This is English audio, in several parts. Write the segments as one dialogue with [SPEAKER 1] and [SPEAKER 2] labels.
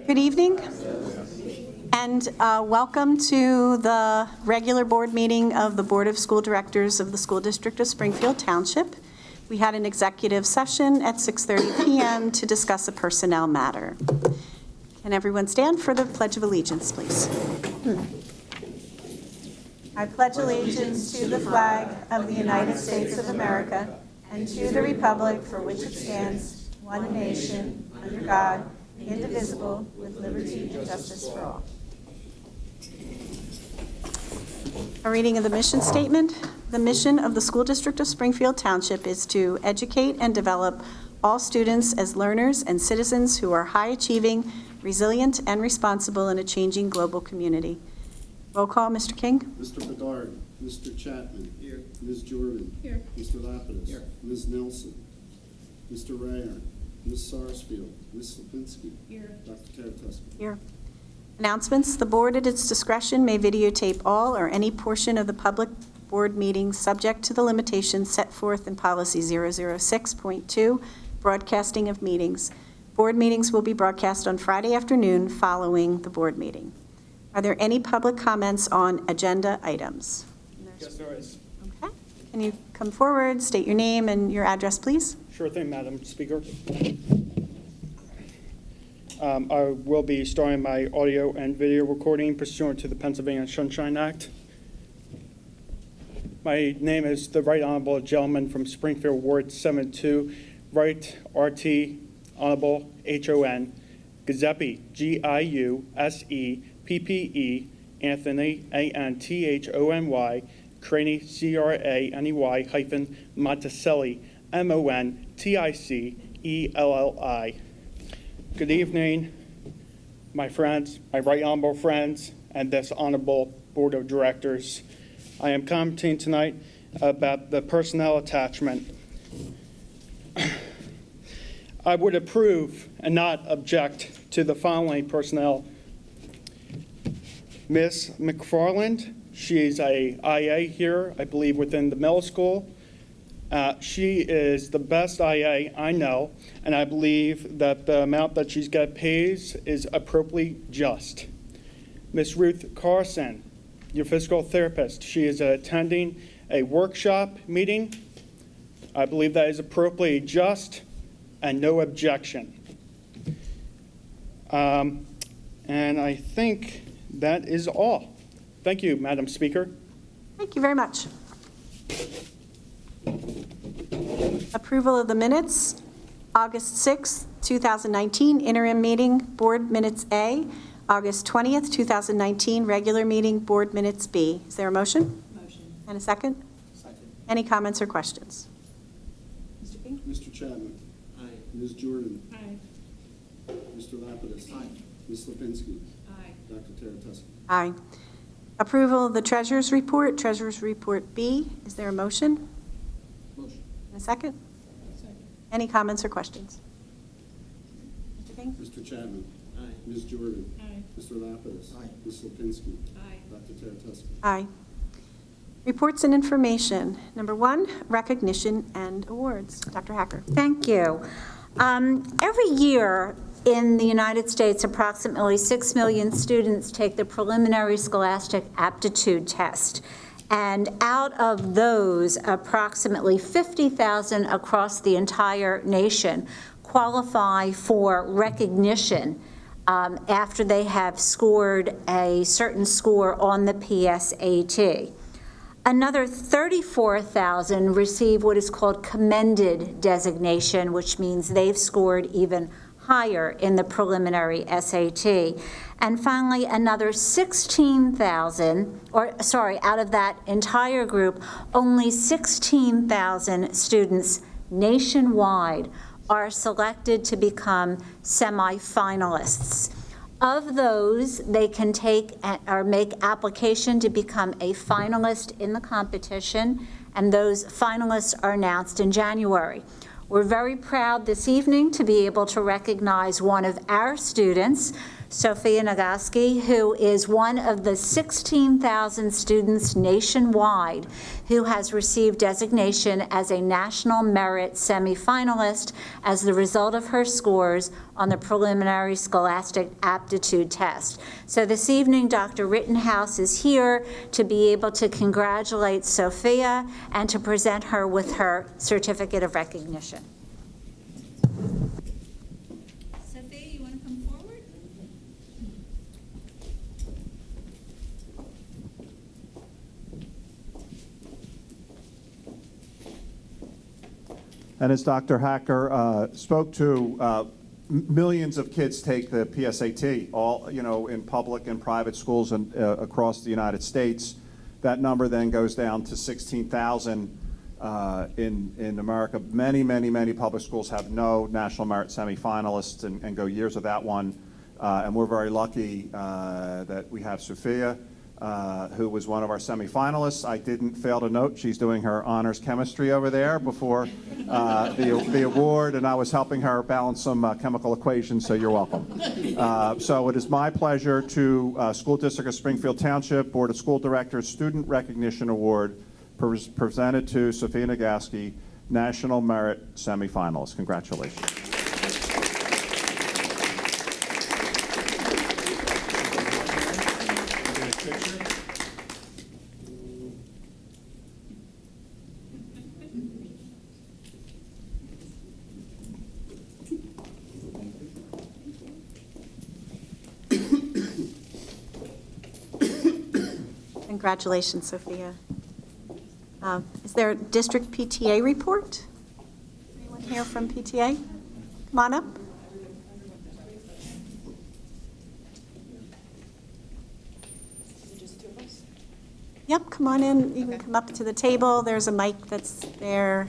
[SPEAKER 1] Good evening, and welcome to the regular board meeting of the Board of School Directors of the School District of Springfield Township. We had an executive session at 6:30 p.m. to discuss a personnel matter. Can everyone stand for the Pledge of Allegiance, please? I pledge allegiance to the flag of the United States of America and to the republic for which it stands, one nation, under God, indivisible, with liberty and justice for all. A reading of the mission statement. The mission of the School District of Springfield Township is to educate and develop all students as learners and citizens who are high-achieving, resilient, and responsible in a changing global community. Roll call, Mr. King.
[SPEAKER 2] Mr. Bedard. Mr. Chapman.
[SPEAKER 3] Here.
[SPEAKER 2] Ms. Jordan.
[SPEAKER 3] Here.
[SPEAKER 2] Mr. Lapidus.
[SPEAKER 3] Here.
[SPEAKER 2] Ms. Nelson. Mr. Rayer. Ms. Sarsfield. Ms. Lipinski.
[SPEAKER 3] Here.
[SPEAKER 2] Dr. Taratuski.
[SPEAKER 1] Here. Announcements. The board at its discretion may videotape all or any portion of the public board meeting subject to the limitations set forth in Policy 006.2, broadcasting of meetings. Board meetings will be broadcast on Friday afternoon following the board meeting. Are there any public comments on agenda items?
[SPEAKER 4] Yes, there is.
[SPEAKER 1] Okay. Can you come forward, state your name and your address, please?
[SPEAKER 4] Sure thing, Madam Speaker. I will be starting my audio and video recording pursuant to the Pennsylvania Sunshine Act. My name is the Right Honorable Gentleman from Springfield Ward 72, Right RT Honorable HON, Giuseppe GIUSEPPE, Anthony ANTHONY, Craney CRANEY hyphen Monticelli MONTICELLI. Good evening, my friends, my right honorable friends, and this honorable board of directors. I am commenting tonight about the personnel attachment. I would approve and not object to the following personnel. Miss McFarland, she is a IA here, I believe, within the middle school. She is the best IA I know, and I believe that the amount that she's got paid is appropriately just. Miss Ruth Carson, your physical therapist, she is attending a workshop meeting. I believe that is appropriately just and no objection. And I think that is all. Thank you, Madam Speaker.
[SPEAKER 1] Thank you very much. Approval of the minutes, August 6th, 2019, interim meeting, board minutes A, August 20th, 2019, regular meeting, board minutes B. Is there a motion?
[SPEAKER 3] Motion.
[SPEAKER 1] And a second?
[SPEAKER 3] Second.
[SPEAKER 1] Any comments or questions? Mr. King?
[SPEAKER 2] Mr. Chapman.
[SPEAKER 3] Aye.
[SPEAKER 2] Ms. Jordan.
[SPEAKER 3] Aye.
[SPEAKER 2] Mr. Lapidus.
[SPEAKER 3] Aye.
[SPEAKER 2] Ms. Lipinski.
[SPEAKER 3] Aye.
[SPEAKER 2] Dr. Taratuski.
[SPEAKER 1] Aye. Approval of the treasurer's report, treasurer's report B. Is there a motion?
[SPEAKER 3] Motion.
[SPEAKER 1] And a second?
[SPEAKER 3] Second.
[SPEAKER 1] Any comments or questions? Mr. King?
[SPEAKER 2] Mr. Chapman.
[SPEAKER 3] Aye.
[SPEAKER 2] Ms. Jordan.
[SPEAKER 3] Aye.
[SPEAKER 2] Mr. Lapidus.
[SPEAKER 3] Aye.
[SPEAKER 2] Ms. Lipinski.
[SPEAKER 3] Aye.
[SPEAKER 2] Dr. Taratuski.
[SPEAKER 1] Aye. Reports and information. Number 1, recognition and awards. Dr. Hacker.
[SPEAKER 5] Thank you. Every year in the United States, approximately 6 million students take the preliminary scholastic aptitude test. And out of those, approximately 50,000 across the entire nation qualify for recognition after they have scored a certain score on the PSAT. Another 34,000 receive what is called commended designation, which means they've scored even higher in the preliminary SAT. And finally, another 16,000, out of that entire group, only 16,000 students nationwide are selected to become semifinalists. Of those, they can take or make application to become a finalist in the competition, and those finalists are announced in January. We're very proud this evening to be able to recognize one of our students Sophia Nagaski, who is one of the 16,000 students nationwide who has received designation as a National Merit semifinalist as the result of her scores on the preliminary scholastic aptitude test. So this evening, Dr. Rittenhouse is here to be able to congratulate Sophia and to present her with her certificate of recognition. Sophia, you want to come forward?
[SPEAKER 3] And as Dr. Hacker spoke to, millions of kids take the PSAT, all in public and private schools and across the United States. That number then goes down to 16,000 in America. Many public schools have no National Merit semifinalists and go years without one. And we're very lucky that we have Sophia, who was one of our semifinalists. I didn't fail to note she's doing her honors chemistry over there before the award, and I was helping her balance some chemical equations, so you're welcome. So it is my pleasure to School District of Springfield Township Board of School Directors Student Recognition Award presented to Sophia Nagaski, National Merit semifinalist. Congratulations.
[SPEAKER 1] Congratulations, Sophia. Is there a district PTA report? Anyone here from PTA? Come on up. Yep, come on in. You can come up to the table. There's a mic that's there.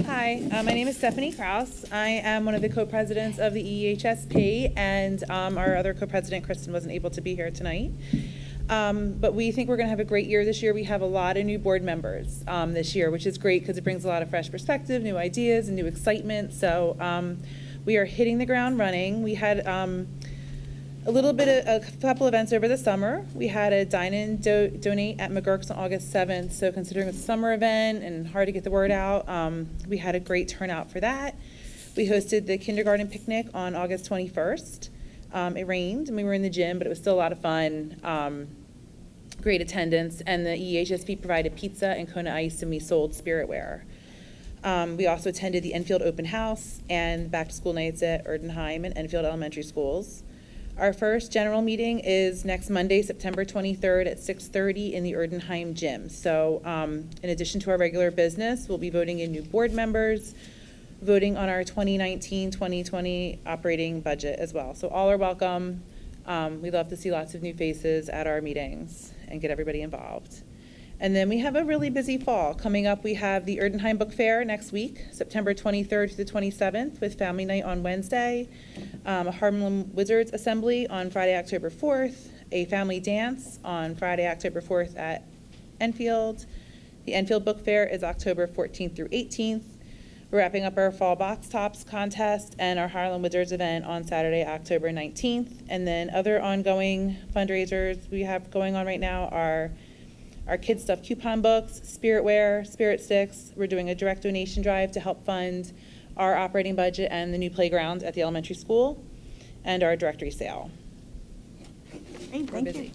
[SPEAKER 6] Hi, my name is Stephanie Kraus. I am one of the co-presidents of the EHSP, and our other co-president, Kristen, wasn't able to be here tonight. But we think we're going to have a great year this year. We have a lot of new board members this year, which is great because it brings a lot of fresh perspective, new ideas, and new excitement. So we are hitting the ground running. We had a couple events over the summer. We had a dine-in donate at McGurk's on August 7th. So considering it's a summer event and hard to get the word out, we had a great turnout for that. We hosted the kindergarten picnic on August 21st. It rained and we were in the gym, but it was still a lot of fun. Great attendance, and the EHSP provided pizza and Kona Ice, and we sold spiritware. We also attended the Enfield Open House and back-to-school nights at Erdenheim and Enfield Elementary Schools. Our first general meeting is next Monday, September 23rd at 6:30 in the Erdenheim gym. So in addition to our regular business, we'll be voting in new board members, voting on our 2019-2020 operating budget as well. So all are welcome. We love to see lots of new faces at our meetings and get everybody involved. And then we have a really busy fall. Coming up, we have the Erdenheim Book Fair next week, September 23rd to the 27th, with Family Night on Wednesday, a Harlem Wizards Assembly on Friday, October 4th, a family dance on Friday, October 4th at Enfield. The Enfield Book Fair is October 14th through 18th. We're wrapping up our Fall Box Tops contest and our Harlem Wizards event on Saturday, October 19th. And then other ongoing fundraisers we have going on right now are our Kids Stuff coupon books, spiritware, spirit sticks. We're doing a direct donation drive to help fund our operating budget and the new playground at the elementary school, and our directory sale.
[SPEAKER 1] Great, thank you.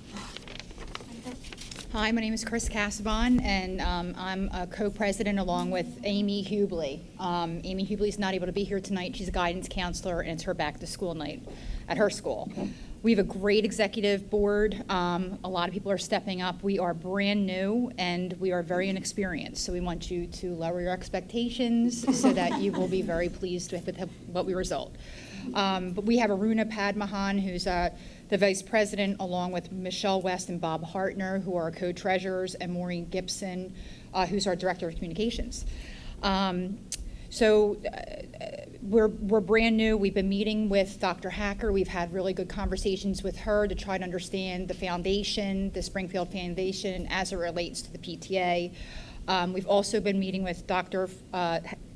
[SPEAKER 7] Hi, my name is Chris Casabon, and I'm a co-president along with Amy Hubley. Amy Hubley is not able to be here tonight. She's a guidance counselor, and it's her back-to-school night at her school. We have a great executive board. A lot of people are stepping up. We are brand new, and we are very inexperienced. So we want you to lower your expectations so that you will be very pleased with what we result. But we have Aruna Padmahan, who's the vice president, along with Michelle West and Bob Hartner, who are our co-treasurers, and Maureen Gibson, who's our director of communications. We're brand new. We've been meeting with Dr. Hacker. We've had really good conversations with her to try to understand the foundation, the Springfield Foundation, as it relates to the PTA. We've also been meeting with Dr.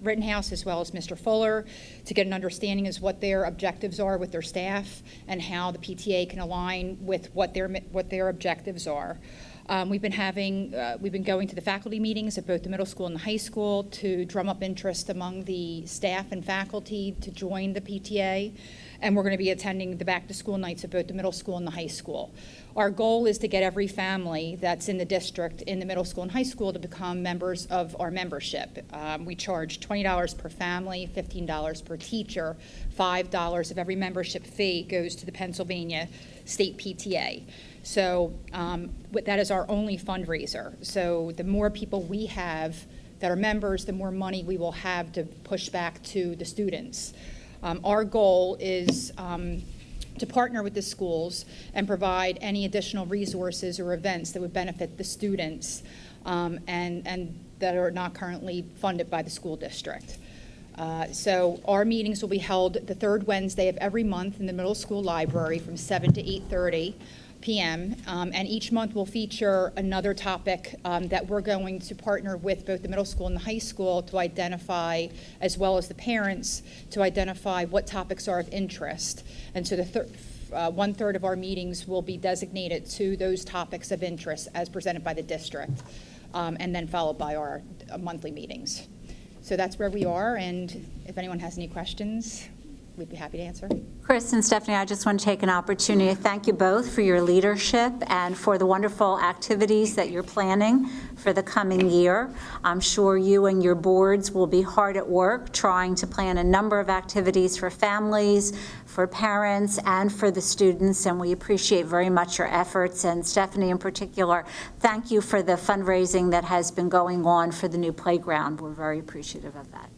[SPEAKER 7] Rittenhouse as well as Mr. Fuller to get an understanding as what their objectives are with their staff and how the PTA can align with what their objectives are. We've been going to the faculty meetings at both the middle school and the high school to drum up interest among the staff and faculty to join the PTA, and we're going to be attending the back-to-school nights at both the middle school and the high school. Our goal is to get every family that's in the district in the middle school and high school to become members of our membership. We charge $20 per family, $15 per teacher, $5 of every membership fee goes to the Pennsylvania State PTA. So that is our only fundraiser. So the more people we have that are members, the more money we will have to push back to the students. Our goal is to partner with the schools and provide any additional resources or events that would benefit the students and that are not currently funded by the school district. So our meetings will be held the third Wednesday of every month in the middle school library from 7 to 8:30 p.m. And each month will feature another topic that we're going to partner with both the middle school and the high school to identify, as well as the parents, to identify what topics are of interest. And so the 1/3 of our meetings will be designated to those topics of interest as presented by the district, and then followed by our monthly meetings. So that's where we are, and if anyone has any questions, we'd be happy to answer.
[SPEAKER 5] Chris and Stephanie, I just want to take an opportunity to thank you both for your leadership and for the wonderful activities that you're planning for the coming year. I'm sure you and your boards will be hard at work trying to plan a number of activities for families, for parents, and for the students, and we appreciate very much your efforts. And Stephanie in particular, thank you for the fundraising that has been going on for the new playground. We're very appreciative of that.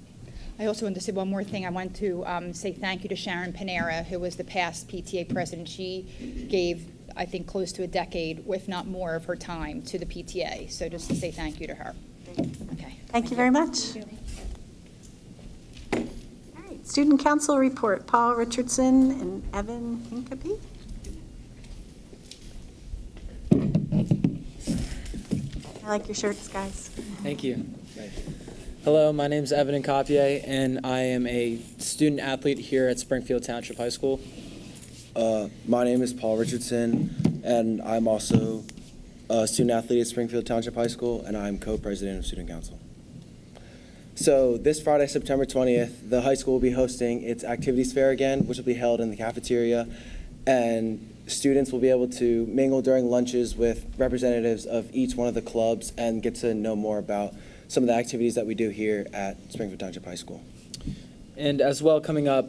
[SPEAKER 7] I also want to say one more thing. I want to say thank you to Sharon Panera, who was the past PTA president. She gave, I think, close to a decade, if not more, of her time to the PTA. So just to say thank you to her. Okay.
[SPEAKER 1] Thank you very much. All right, Student Council report, Paul Richardson and Evan Hincapie. I like your shirts, guys.
[SPEAKER 8] Thank you. Hello, my name is Evan Hincapie, and I am a student athlete here at Springfield Township High School.
[SPEAKER 9] My name is Paul Richardson, and I'm also a student athlete at Springfield Township High School, and I'm co-president of Student Council. So this Friday, September 20th, the high school will be hosting its activities fair again, which will be held in the cafeteria, and students will be able to mingle during lunches with representatives of each one of the clubs and get to know more about some of the activities that we do here at Springfield Township High School.
[SPEAKER 8] And as well, coming up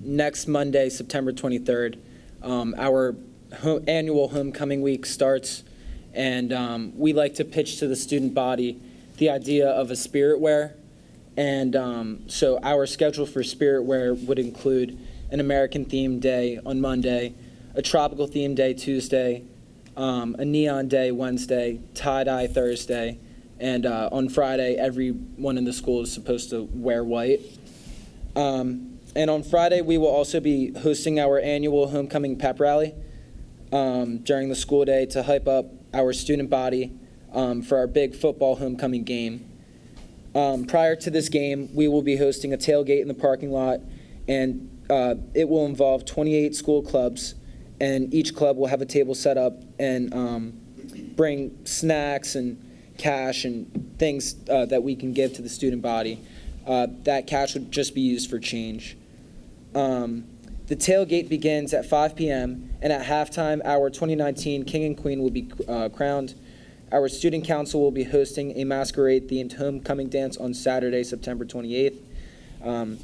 [SPEAKER 8] next Monday, September 23rd, our annual homecoming week starts, and we like to pitch to the student body the idea of a spirit wear. And so our schedule for spirit wear would include an American themed day on Monday, a tropical themed day Tuesday, a neon day Wednesday, tie-dye Thursday, and on Friday, everyone in the school is supposed to wear white. And on Friday, we will also be hosting our annual homecoming pep rally during the school day to hype up our student body for our big football homecoming game. Prior to this game, we will be hosting a tailgate in the parking lot, and it will involve 28 school clubs, and each club will have a table set up and bring snacks and cash and things that we can give to the student body. That cash would just be used for change. The tailgate begins at 5 p.m. and at halftime, our 2019 King and Queen will be crowned. Our student council will be hosting a masquerade-themed homecoming dance on Saturday, September 28th.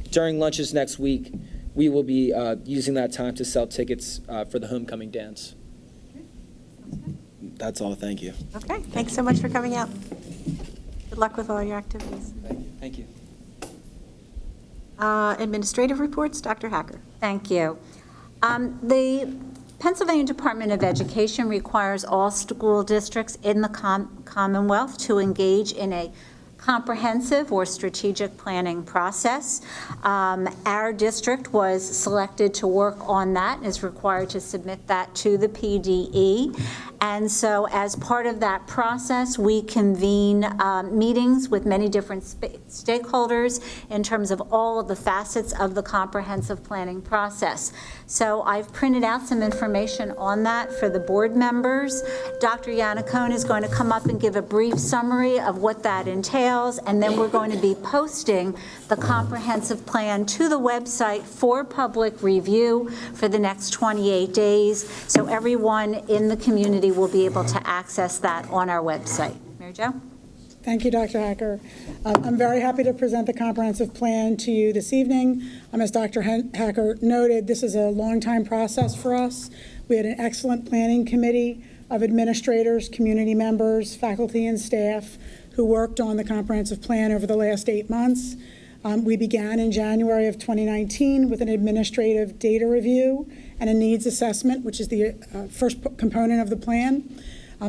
[SPEAKER 8] During lunches next week, we will be using that time to sell tickets for the homecoming dance.
[SPEAKER 9] That's all. Thank you.
[SPEAKER 1] Okay, thanks so much for coming out. Good luck with all your activities.
[SPEAKER 8] Thank you.
[SPEAKER 1] Administrative reports, Dr. Hacker.
[SPEAKER 5] Thank you. The Pennsylvania Department of Education requires all school districts in the Commonwealth to engage in a comprehensive or strategic planning process. Our district was selected to work on that and is required to submit that to the PDE. And so as part of that process, we convene meetings with many different stakeholders in terms of all of the facets of the comprehensive planning process. So I've printed out some information on that for the board members. Dr. Yannicone is going to come up and give a brief summary of what that entails, and then we're going to be posting the comprehensive plan to the website for public review for the next 28 days. So everyone in the community will be able to access that on our website. Mary Jo?
[SPEAKER 10] Thank you, Dr. Hacker. I'm very happy to present the comprehensive plan to you this evening. As Dr. Hacker noted, this is a long-time process for us. We had an excellent planning committee of administrators, community members, faculty, and staff who worked on the comprehensive plan over the last 8 months. We began in January of 2019 with an administrative data review and a needs assessment, which is the first component of the plan.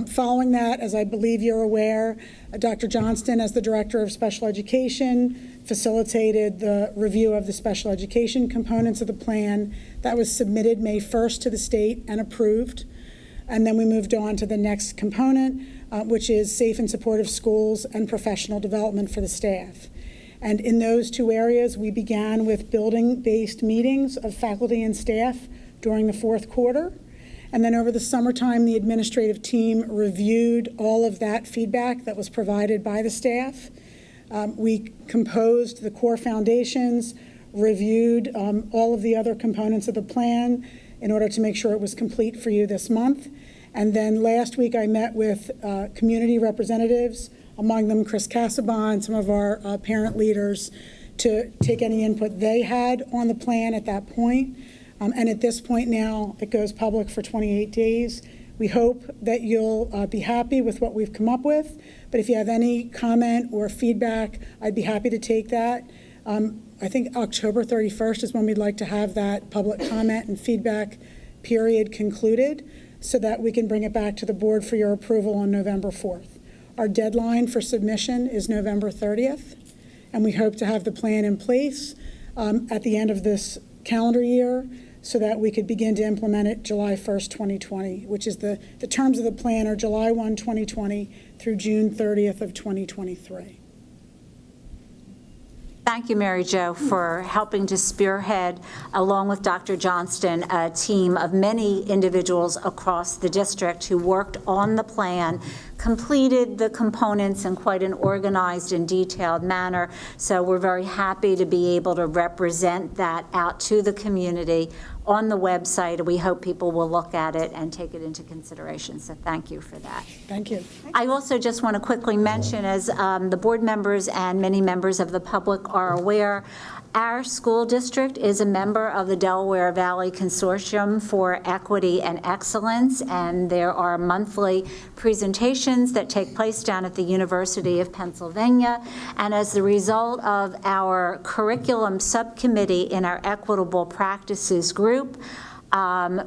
[SPEAKER 10] Following that, as I believe you're aware, Dr. Johnston, as the Director of Special Education, facilitated the review of the special education components of the plan. That was submitted May 1st to the state and approved. And then we moved on to the next component, which is safe and supportive schools and professional development for the staff. And in those two areas, we began with building-based meetings of faculty and staff during the fourth quarter. And then over the summertime, the administrative team reviewed all of that feedback that was provided by the staff. We composed the core foundations, reviewed all of the other components of the plan in order to make sure it was complete for you this month. And then last week, I met with community representatives, among them Chris Casabon, some of our parent leaders, to take any input they had on the plan at that point. And at this point now, it goes public for 28 days. We hope that you'll be happy with what we've come up with, but if you have any comment or feedback, I'd be happy to take that. I think October 31st is when we'd like to have that public comment and feedback period concluded so that we can bring it back to the board for your approval on November 4th. Our deadline for submission is November 30th, and we hope to have the plan in place at the end of this calendar year so that we could begin to implement it July 1st, 2020, which is the terms of the plan are July 1, 2020 through June 30th of 2023.
[SPEAKER 5] Thank you, Mary Jo, for helping to spearhead, along with Dr. Johnston, a team of many individuals across the district who worked on the plan, completed the components in quite an organized and detailed manner. So we're very happy to be able to represent that out to the community on the website. We hope people will look at it and take it into consideration. So thank you for that.
[SPEAKER 10] Thank you.
[SPEAKER 5] I also just want to quickly mention, as the board members and many members of the public are aware, our school district is a member of the Delaware Valley Consortium for Equity and Excellence, and there are monthly presentations that take place down at the University of Pennsylvania. And as the result of our curriculum subcommittee in our Equitable Practices group,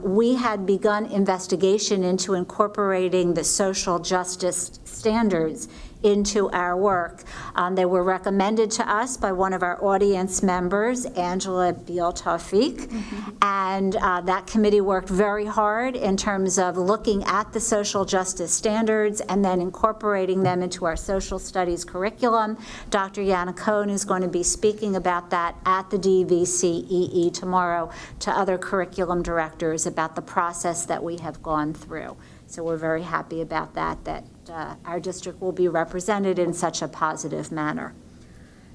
[SPEAKER 5] we had begun investigation into incorporating the social justice standards into our work. They were recommended to us by one of our audience members, Angela Biel-Tawfiq, and that committee worked very hard in terms of looking at the social justice standards and then incorporating them into our social studies curriculum. Dr. Yannicone is going to be speaking about that at the DVCEE tomorrow to other curriculum directors about the process that we have gone through. So we're very happy about that our district will be represented in such a positive manner.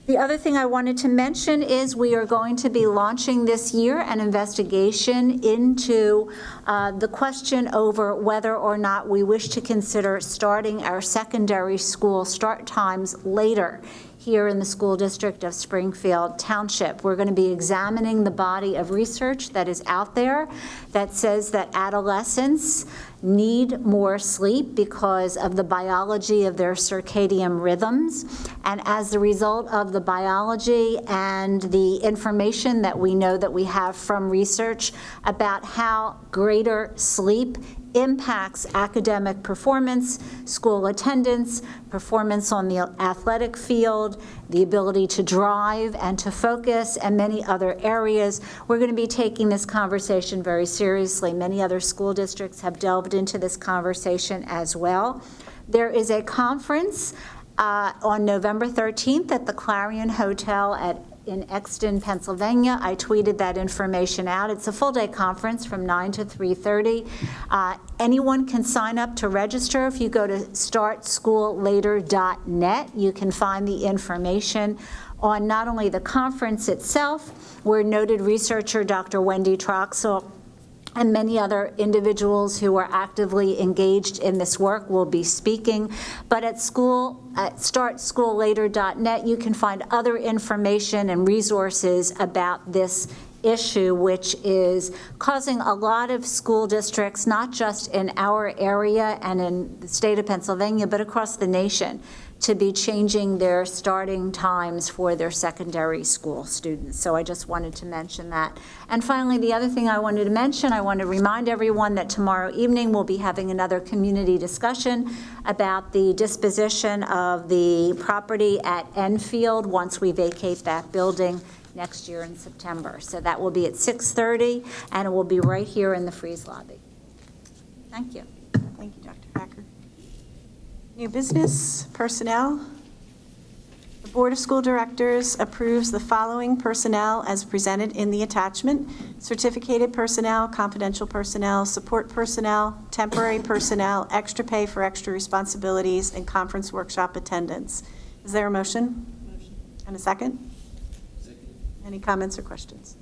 [SPEAKER 5] The other thing I wanted to mention is we are going to be launching this year an investigation into the question over whether or not we wish to consider starting our secondary school start times later here in the school district of Springfield Township. We're going to be examining the body of research that is out there that says that adolescents need more sleep because of the biology of their circadian rhythms. And as a result of the biology and the information that we know that we have from research about how greater sleep impacts academic performance, school attendance, performance on the athletic field, the ability to drive and to focus, and many other areas. We're going to be taking this conversation very seriously. Many other school districts have delved into this conversation as well. There is a conference on November 13th at the Clarion Hotel in Exton, Pennsylvania. I tweeted that information out. It's a full-day conference from 9 to 3:30. Anyone can sign up to register. If you go to startschoollater.net, you can find the information on not only the conference itself, where noted researcher Dr. Wendy Troxel and many other individuals who are actively engaged in this work will be speaking. But at startschoollater.net, you can find other information and resources about this issue, which is causing a lot of school districts, not just in our area and in the state of Pennsylvania, but across the nation, to be changing their starting times for their secondary school students. So I just wanted to mention that. And finally, the other thing I wanted to mention, I want to remind everyone that tomorrow evening we'll be having another community discussion about the disposition of the property at Enfield once we vacate that building next year in September. So that will be at 6:30, and it will be right here in the Freeze lobby. Thank you.
[SPEAKER 1] Thank you, Dr. Hacker. New business, personnel. The Board of School Directors approves the following personnel as presented in the attachment: certificated personnel, confidential personnel, support personnel, temporary personnel, extra pay for extra responsibilities, and conference workshop attendance. Is there a motion? Motion. And a second? Second. Any comments or questions?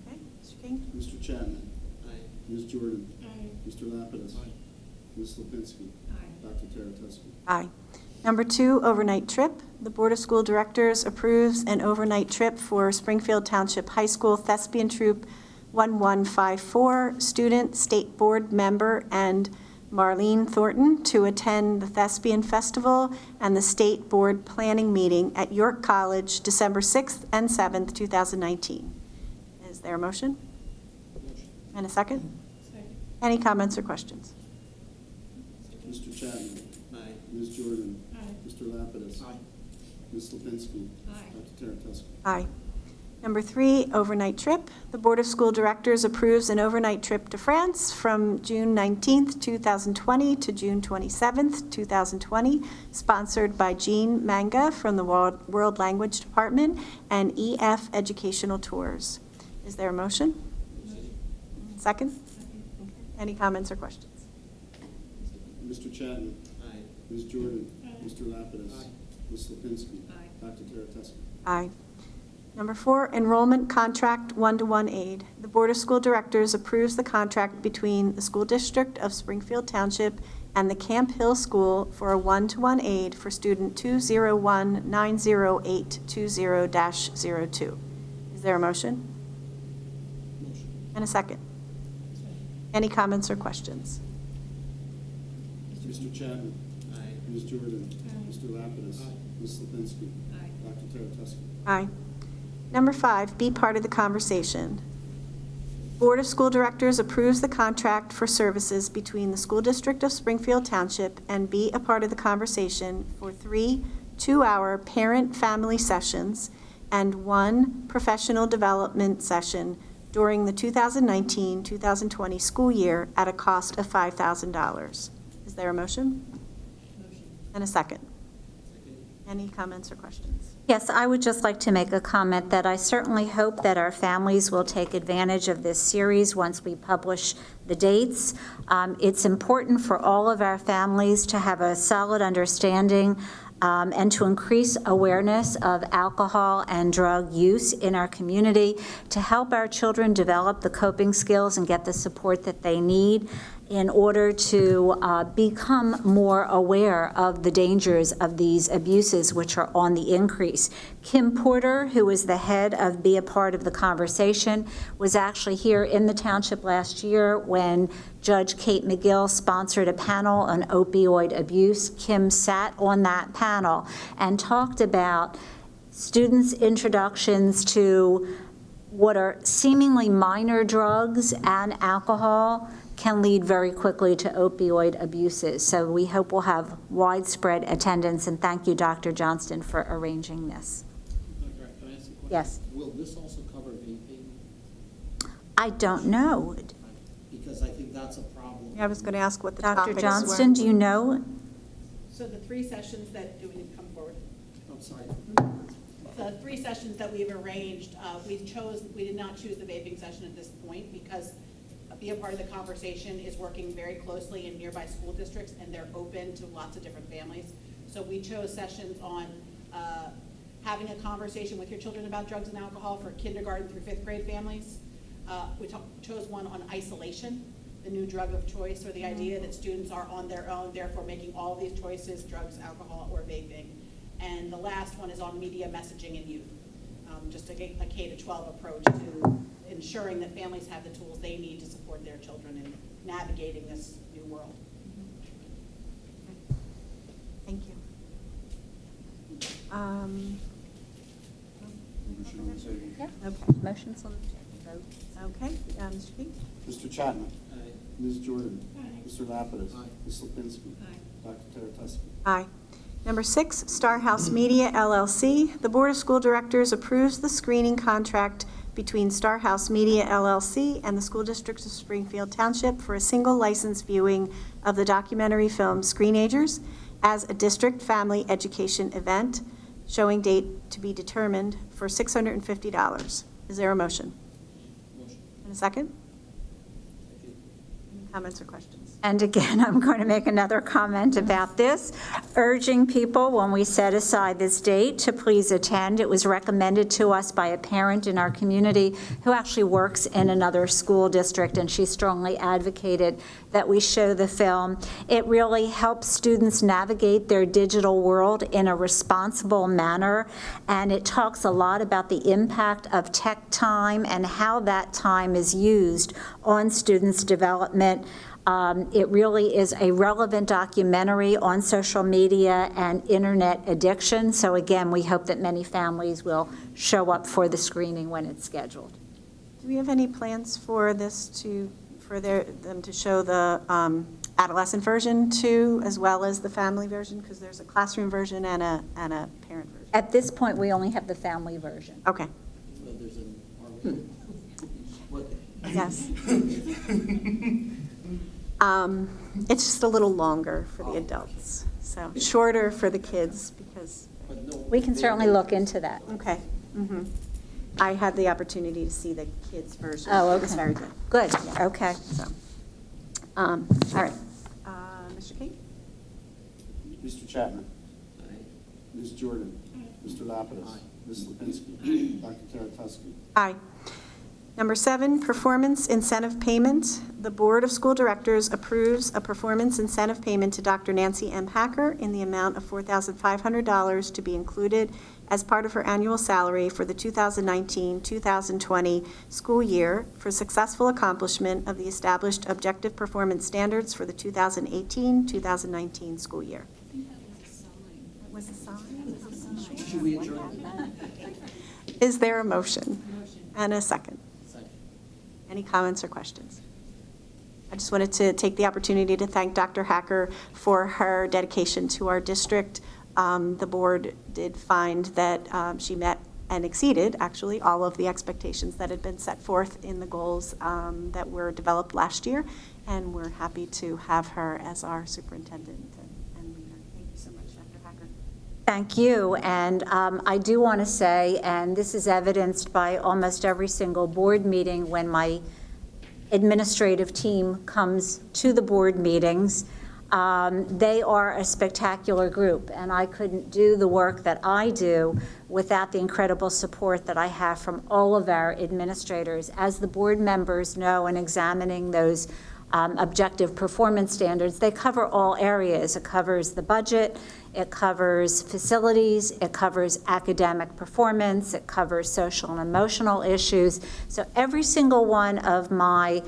[SPEAKER 1] Okay, Mr. King?
[SPEAKER 2] Mr. Chapman? Aye. Ms. Jordan? Aye. Mr. Lapidus? Aye. Ms. Lipinski? Aye. Dr. Teretuski?
[SPEAKER 1] Aye. Number 2, overnight trip. The Board of School Directors approves an overnight trip for Springfield Township High School Thespian Troupe 1154 student, state board member, and Marlene Thornton to attend the Thespian Festival and the State Board Planning Meeting at York College, December 6th and 7th, 2019. Is there a motion? Motion. And a second? Second. Any comments or questions?
[SPEAKER 2] Mr. Chapman? Aye. Ms. Jordan? Aye. Mr. Lapidus? Aye. Ms. Lipinski? Aye. Dr. Teretuski?
[SPEAKER 1] Aye. Number 3, overnight trip. The Board of School Directors approves an overnight trip to France from June 19th, 2020 to June 27th, 2020, sponsored by Jean Manga from the World Language Department and EF Educational Tours. Is there a motion? Second? Second. Any comments or questions?
[SPEAKER 2] Mr. Chapman? Aye. Ms. Jordan? Aye. Mr. Lapidus? Aye. Ms. Lipinski? Aye. Dr. Teretuski?
[SPEAKER 1] Aye. Number 4, enrollment contract one-to-one aid. The Board of School Directors approves the contract between the School District of Springfield Township and the Camp Hill School for a one-to-one aid for student 201-90820-02. Is there a motion? Motion. And a second? Any comments or questions?
[SPEAKER 2] Mr. Chapman? Aye. Ms. Jordan? Aye. Mr. Lapidus? Aye. Ms. Lipinski? Aye. Dr. Teretuski?
[SPEAKER 1] Aye. Number 5, be part of the conversation. Board of School Directors approves the contract for services between the School District of Springfield Township and be a part of the conversation for 3 2-hour parent-family sessions and 1 professional development session during the 2019-2020 school year at a cost of $5,000. Is there a motion? Motion. And a second? Second. Any comments or questions?
[SPEAKER 5] Yes, I would just like to make a comment that I certainly hope that our families will take advantage of this series once we publish the dates. It's important for all of our families to have a solid understanding and to increase awareness of alcohol and drug use in our community, to help our children develop the coping skills and get the support that they need in order to become more aware of the dangers of these abuses, which are on the increase. Kim Porter, who is the head of Be a Part of the Conversation, was actually here in the township last year when Judge Kate McGill sponsored a panel on opioid abuse. Kim sat on that panel and talked about students' introductions to what are seemingly minor drugs and alcohol can lead very quickly to opioid abuses. So we hope we'll have widespread attendance, and thank you, Dr. Johnston, for arranging this.
[SPEAKER 2] Dr. Can I ask a question?
[SPEAKER 5] Yes.
[SPEAKER 2] Will this also cover vaping?
[SPEAKER 5] I don't know.
[SPEAKER 2] Because I think that's a problem.
[SPEAKER 1] I was going to ask what the
[SPEAKER 5] Dr.
[SPEAKER 1] topics were.
[SPEAKER 5] Johnston, do you know?
[SPEAKER 11] So the 3 sessions that, do we need to come forward?
[SPEAKER 2] I'm sorry.
[SPEAKER 11] The 3 sessions that we've arranged, we did not choose the vaping session at this point because Be a Part of the Conversation is working very closely in nearby school districts, and they're open to lots of different families. So we chose sessions on having a conversation with your children about drugs and alcohol for kindergarten through 5th grade families. We chose one on isolation, the new drug of choice, or the idea that students are on their own, therefore making all of these choices, drugs, alcohol, or vaping. And the last one is on media messaging in youth, just a K-12 approach to ensuring that families have the tools they need to support their children in navigating this new world.
[SPEAKER 1] Thank you. Okay.
[SPEAKER 5] Motion's on the table.
[SPEAKER 1] Okay, Mr. King?
[SPEAKER 2] Mr. Chapman? Aye. Ms. Jordan? Aye. Mr. Lapidus? Aye. Ms. Lipinski? Aye. Dr. Teretuski?
[SPEAKER 1] Aye. Number 6, Star House Media LLC. The Board of School Directors approves the screening contract between Star House Media LLC and the School District of Springfield Township for a single license viewing of the documentary film Screenagers as a district family education event, showing date to be determined, for $650. Is there a motion?
[SPEAKER 2] Motion.
[SPEAKER 1] And a second? Any comments or questions?
[SPEAKER 5] And again, I'm going to make another comment about this, urging people, when we set aside this date, to please attend. It was recommended to us by a parent in our community who actually works in another school district, and she strongly advocated that we show the film. It really helps students navigate their digital world in a responsible manner, and it talks a lot about the impact of tech time and how that time is used on students' development. It really is a relevant documentary on social media and internet addiction. So again, we hope that many families will show up for the screening when it's scheduled.
[SPEAKER 1] Do we have any plans for this them to show the adolescent version too, as well as the family version? Because there's a classroom version and a parent version.
[SPEAKER 5] At this point, we only have the family version.
[SPEAKER 1] Okay.
[SPEAKER 2] Well, there's an what?
[SPEAKER 1] Yes. It's just a little longer for the adults, so shorter for the kids because,
[SPEAKER 5] We can certainly look into that.
[SPEAKER 1] okay. I had the opportunity to see the kids' version.
[SPEAKER 5] Oh,
[SPEAKER 1] It was
[SPEAKER 5] okay.
[SPEAKER 1] very good.
[SPEAKER 5] Good, okay.
[SPEAKER 1] So, all right. Mr. King?
[SPEAKER 2] Mr. Chapman? Aye. Ms. Jordan? Aye. Mr. Lapidus? Aye. Ms. Lipinski? Dr. Teretuski?
[SPEAKER 1] Aye. Number 7, performance incentive payment. The Board of School Directors approves a performance incentive payment to Dr. Nancy M. Hacker in the amount of $4,500 to be included as part of her annual salary for the 2019-2020 school year for successful accomplishment of the established objective performance standards for the 2018-2019 school year. That was a sign.
[SPEAKER 2] Should we adjourn?
[SPEAKER 1] Is there a motion? And a second?
[SPEAKER 2] Second.
[SPEAKER 1] Any comments or questions? I just wanted to take the opportunity to thank Dr. Hacker for her dedication to our district. The board did find that she met and exceeded, actually, all of the expectations that had been set forth in the goals that were developed last year, and we're happy to have her as our superintendent and leader. Thank you so much, Dr. Hacker.
[SPEAKER 5] Thank you, and I do want to say, and this is evidenced by almost every single board meeting when my administrative team comes to the board meetings, they are a spectacular group, and I couldn't do the work that I do without the incredible support that I have from all of our administrators. As the board members know, in examining those objective performance standards, they cover all areas. It covers the budget, it covers facilities, it covers academic performance, it covers social and emotional issues. So every single one of my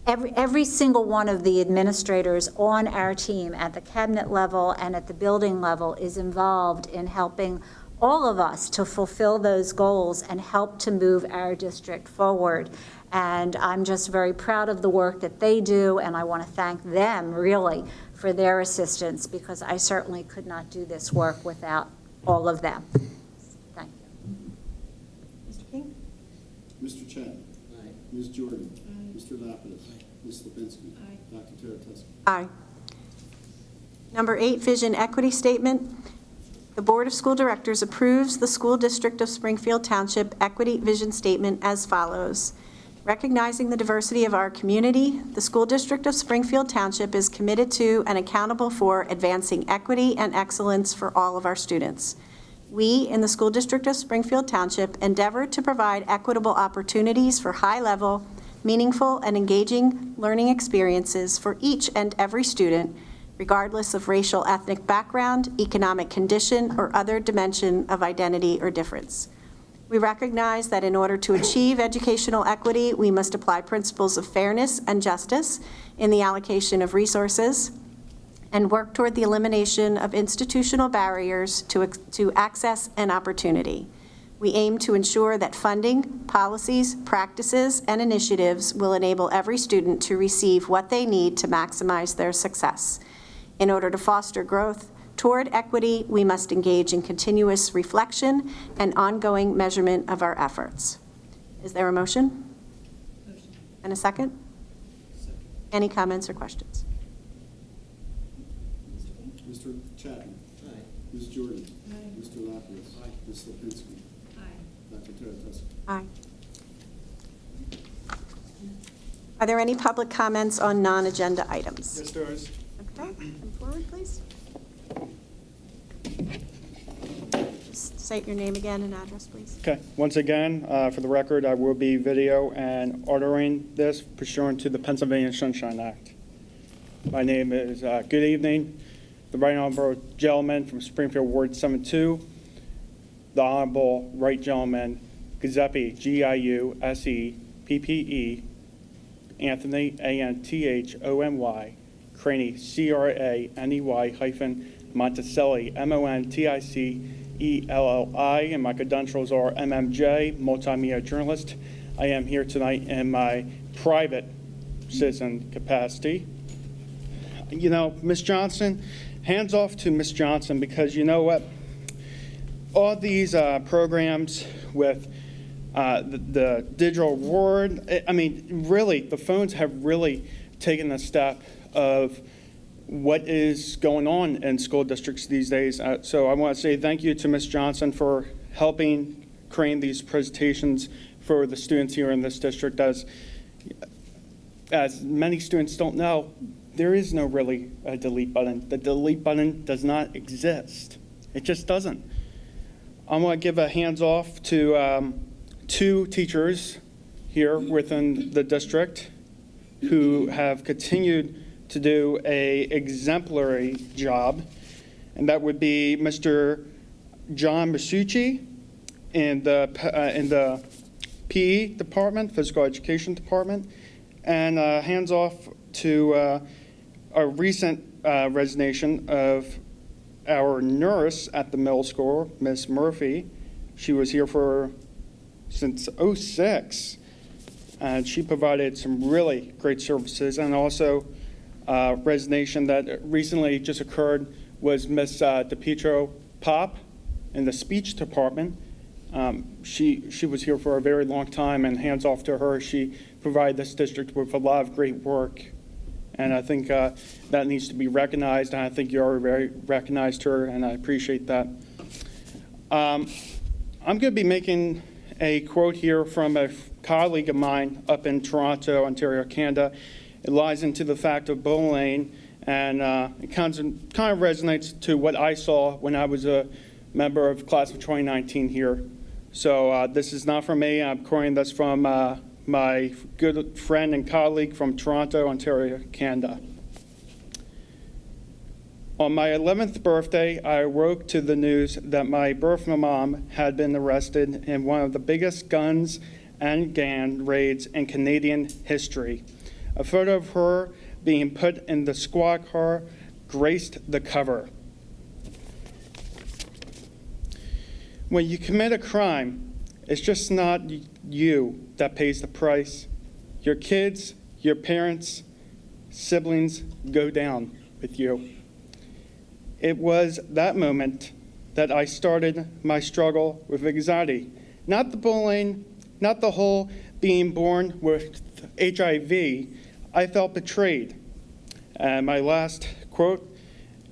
[SPEAKER 5] Every single one of the administrators on our team at the cabinet level and at the building level is involved in helping all of us to fulfill those goals and help to move our district forward. And I'm just very proud of the work that they do, and I want to thank them, really, for their assistance, because I certainly could not do this work without all of them. Thank you.
[SPEAKER 1] Mr. King?
[SPEAKER 2] Mr. Chapman? Aye. Ms. Jordan? Aye. Mr. Lapidus? Aye. Ms. Lipinski? Aye. Dr. Teretuski?
[SPEAKER 1] Aye. Number 8, Vision Equity Statement. The Board of School Directors approves the School District of Springfield Township Equity Vision Statement as follows. Recognizing the diversity of our community, the School District of Springfield Township is committed to and accountable for advancing equity and excellence for all of our students. We, in the School District of Springfield Township, endeavor to provide equitable opportunities for high-level, meaningful, and engaging learning experiences for each and every student, regardless of racial, ethnic background, economic condition, or other dimension of identity or difference. We recognize that in order to achieve educational equity, we must apply principles of fairness and justice in the allocation of resources and work toward the elimination of institutional barriers to access and opportunity. We aim to ensure that funding, policies, practices, and initiatives will enable every student to receive what they need to maximize their success. In order to foster growth toward equity, we must engage in continuous reflection and ongoing measurement of our efforts. Is there a motion? Motion. And a second? Second. Any comments or questions?
[SPEAKER 2] Mr. Chapman? Aye. Ms. Jordan? Aye. Mr. Lapidus? Aye. Ms. Lipinski? Aye. Dr. Teretuski?
[SPEAKER 1] Aye. Are there any public comments on non-agenda items?
[SPEAKER 4] Yes, there is.
[SPEAKER 1] Okay, come forward, please. Just state your name again and address, please.
[SPEAKER 4] Okay, once again, for the record, I will be video and ordering this pursuant to the Pennsylvania Sunshine Act. My name is, good evening, the Right Honorable Gentleman from Springfield Ward 72, the Honorable Right Gentleman Giuseppe, G-I-U-S-E-P-P-E, Anthony, A-N-T-H-O-N-Y, Craney, C-R-A-N-E-Y hyphen Monticelli, M-O-N-T-I-C-E-L-L-I, and my credentials are MMJ, multimedia journalist. I am here tonight in my private citizen capacity. You know, Ms. Johnson, hands off to Ms. Johnson, because you know what? All these programs with the digital award, I mean, really, the phones have really taken a step of what is going on in school districts these days. So I want to say thank you to Ms. Johnson for helping create these presentations for the students here in this district. As many students don't know, there is no really a delete button. The delete button does not exist. It just doesn't. I want to give a hands off to 2 teachers here within the district who have continued to do a exemplary job, and that would be Mr. John Masucci in the PE department, physical education department, and hands off to a recent resignation of our nurse at the middle school, Miss Murphy. She was here since '06, and she provided some really great services. And also resignation that recently just occurred was Miss DePietro Pop in the speech department. She was here for a very long time, and hands off to her. She provided this district with a lot of great work, and I think that needs to be recognized, and I think you already recognized her, and I appreciate that. I'm going to be making a quote here from a colleague of mine up in Toronto, Ontario, Canada. It lies into the fact of bullying, and it kind of resonates to what I saw when I was a member of class of 2019 here. So this is not from me. I'm quoting this from my good friend and colleague from Toronto, Ontario, Canada. On my 11th birthday, I awoke to the news that my birth mom had been arrested in one of the biggest guns and gang raids in Canadian history. A photo of her being put in the squad car graced the cover. When you commit a crime, it's just not you that pays the price. Your kids, your parents, siblings go down with you. It was that moment that I started my struggle with anxiety. Not the bullying, not the whole being born with HIV. I felt betrayed. And my last quote,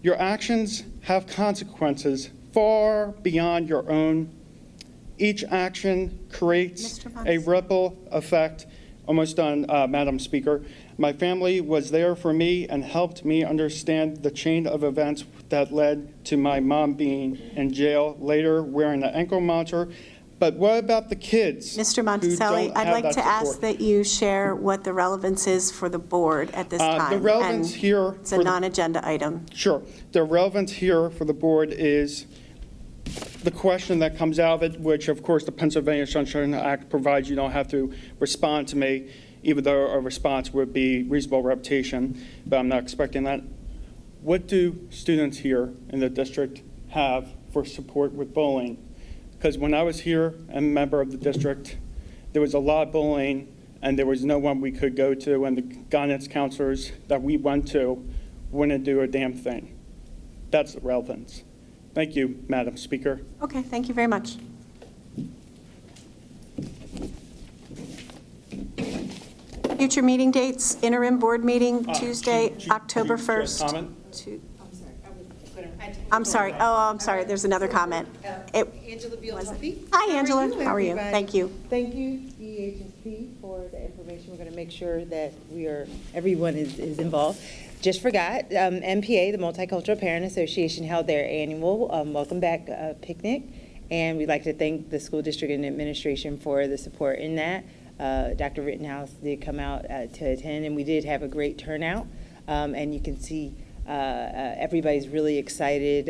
[SPEAKER 4] your actions have consequences far beyond your own. Each action creates
[SPEAKER 1] Mr. Vance.
[SPEAKER 4] a ripple effect. Almost done, Madam Speaker. My family was there for me and helped me understand the chain of events that led to my mom being in jail, later wearing an ankle monitor. But what about the kids?
[SPEAKER 1] Mr.
[SPEAKER 4] who
[SPEAKER 1] Monticelli,
[SPEAKER 4] don't
[SPEAKER 1] I'd
[SPEAKER 4] have
[SPEAKER 1] like
[SPEAKER 4] that
[SPEAKER 1] to ask
[SPEAKER 4] support?
[SPEAKER 1] that you share what the relevance is for the board at this time.
[SPEAKER 4] The relevance
[SPEAKER 1] and
[SPEAKER 4] here
[SPEAKER 1] It's a
[SPEAKER 4] for the-
[SPEAKER 1] non-agenda item.
[SPEAKER 4] Sure. The relevance here for the board is the question that comes out of it, which of course the Pennsylvania Sunshine Act provides you don't have to respond to me, even though a response would be reasonable reputation, but I'm not expecting that. What do students here in the district have for support with bullying? Because when I was here and a member of the district, there was a lot of bullying and there was no one we could go to, and the guidance counselors that we went to wouldn't do a damn thing. That's the relevance. Thank you, Madam Speaker.
[SPEAKER 1] Okay, thank you very much. Future meeting dates, interim board meeting, Tuesday, October 1st.
[SPEAKER 4] Comment?
[SPEAKER 1] Tu-
[SPEAKER 11] I'm sorry, I was gonna.
[SPEAKER 1] I'm sorry, I'm sorry, there's another comment.
[SPEAKER 12] Angela Biel-Huffy.
[SPEAKER 1] Hi, Angela, how are you?
[SPEAKER 12] everybody?
[SPEAKER 1] Thank you.
[SPEAKER 12] Thank you, DHSP, for the information. We're going to make sure that everyone is involved. Just forgot, MPA, the Multicultural Parent Association, held their annual Welcome Back picnic, and we'd like to thank the school district and administration for the support in that. Dr. Rittenhouse did come out to attend, and we did have a great turnout, and you can see everybody's really excited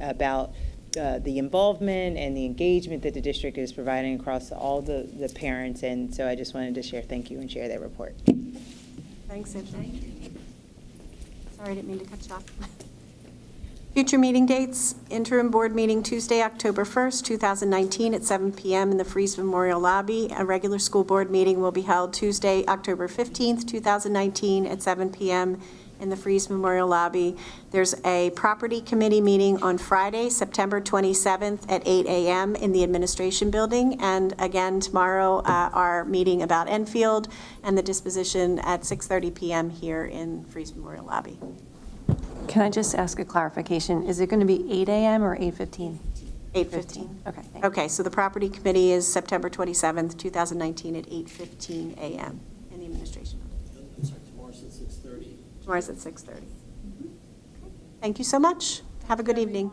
[SPEAKER 12] about the involvement and the engagement that the district is providing across all the parents, and so I just wanted to share thank you and share that report.
[SPEAKER 1] Thanks, Angela. Sorry, I didn't mean to cut you off. Future meeting dates, interim board meeting Tuesday, October 1st, 2019 at 7 p.m. in the Freeze Memorial Lobby. A regular school board meeting will be held Tuesday, October 15th, 2019 at 7 p.m. in the Freeze Memorial Lobby. There's a property committee meeting on Friday, September 27th at 8 a.m. in the administration building. And again, tomorrow, our meeting about Enfield and the disposition at 6:30 p.m. here in Freeze Memorial Lobby.
[SPEAKER 13] Can I just ask a clarification? Is it going to be 8 a.m. or 8:15?
[SPEAKER 1] 8:15.
[SPEAKER 13] Okay, thank you.
[SPEAKER 1] Okay, so the property committee is September 27th, 2019 at 8:15 a.m. in the administration building.
[SPEAKER 2] I'm sorry, tomorrow's at 6:30.
[SPEAKER 1] Tomorrow's at 6:30. Thank you so much. Have a good evening.